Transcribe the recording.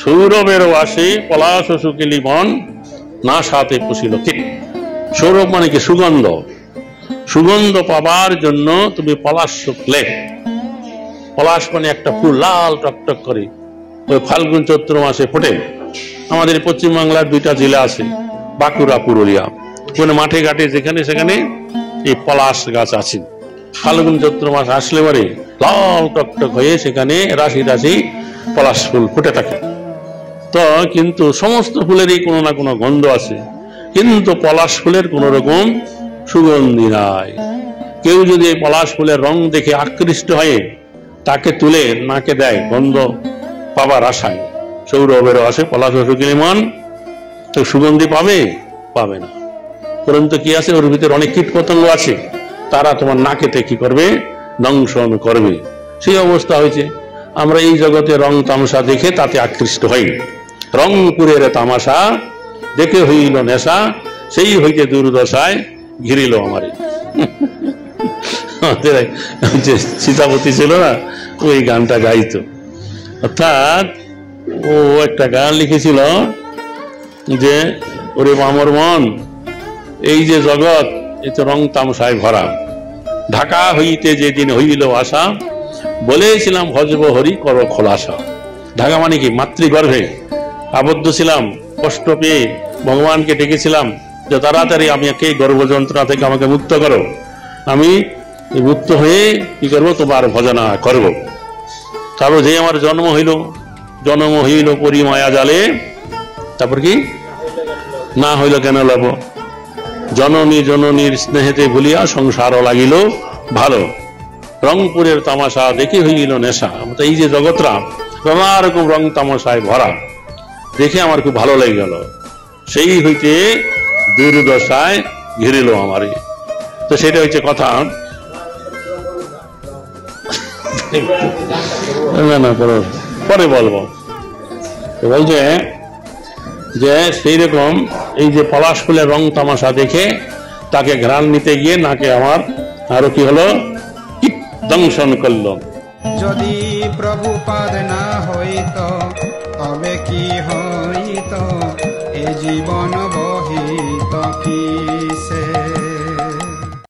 সৌরভেরও আসে পলাশ শুকিলি মন, না সাথে পুষিল কীট। সৌরভ মানে কি? সুগন্ধ। সুগন্ধ পাবার জন্য তুমি পলাশ শুকলে, পলাশ মানে একটা ফুল, লাল টকটক করে, ওই ফাল্গুন চৈত্র মাসে ফোটে। আমাদের পশ্চিমবাংলার 2টা জেলা আছে, বাঁকুড়া, পুরুলিয়া। কোন মাঠে ঘাটে যেখানে সেখানে এই পলাশ গাছ আছে। ফাল্গুন চৈত্র মাস আসলে পরে লাল টকটক হয়ে সেখানে রাশি রাশি পলাশ ফুল ফুটে থাকে। তো কিন্তু সমস্ত ফুলেরই কোনো না কোনো গন্ধ আছে, কিন্তু পলাশ ফুলের কোন রকম সুগন্ধি নাই। কেউ যদি এই পলাশ ফুলের রং দেখে আকৃষ্ট হয়ে তাকে তুলে নাকে দেয় গন্ধ পাবার আশায়, সৌরভেরও আসে পলাশ শুকিলি মন, তো সুগন্ধি পাবে? পাবে না। পরন্তু কি আছে? ওর ভিতরে অনেক কীট পতঙ্গ আছে, তারা তোমার নাকেতে কি করবে? দংশন করবে। সেই অবস্থা হয়েছে। আমরা এই জগতে রং তামাশা দেখে তাতে আকৃষ্ট হই। রংপুরের তামাশা দেখে হইল নেশা, সেই হইতে দুর্দশায় ঘিরিল আমারে। যে সীতাপতি ছিল না, ওই গানটা গাইতো। অর্থাৎ ও একটা গান লিখেছিল যে, ওরে মামর মন, এই যে জগৎ, এই তো রং তামসায় ভরা। ঢাকা হইতে যেদিন হইল আশা, বলেছিলাম ভজব হরি কর খোলাসা। ঢাকা মানে কি? মাতৃগর্ভে আবদ্ধ ছিলাম, কষ্ট পেয়ে ভগবানকে ডেকেছিলাম যে তাড়াতাড়ি আমাকে গর্ভ যন্ত্রণা থেকে আমাকে মুক্ত করো। আমি মুক্ত হয়ে কি করবো? তোমার ভজনা করব। তারপর যে আমার জন্ম হইল পরিমায়া জালে, তারপর কি? না হইল কেন লাভ, জননী জননীর স্নেহেতে ভুলিয়া সংসার লাগিল ভালো। রংপুরের তামাশা দেখে হইল নেশা। এই যে জগৎরা নানা রকম রং তামাশায় ভরা, দেখে আমার খুব ভালো লেগে গেল, সেই হইতে দুর্দশায় ঘিরিল আমারে। তো সেটা হচ্ছে কথা। না পরে বলবো। বলছে যে সেই রকম এই যে পলাশ ফুলের রং তামাশা দেখে তাকে ঘ্রাণ নিতে গিয়ে নাকে আমার আরো কি হলো? দংশন করলো। যদি প্রভুপাদ না হইত তবে কি হইত, এ জীবন বহিত কিসে।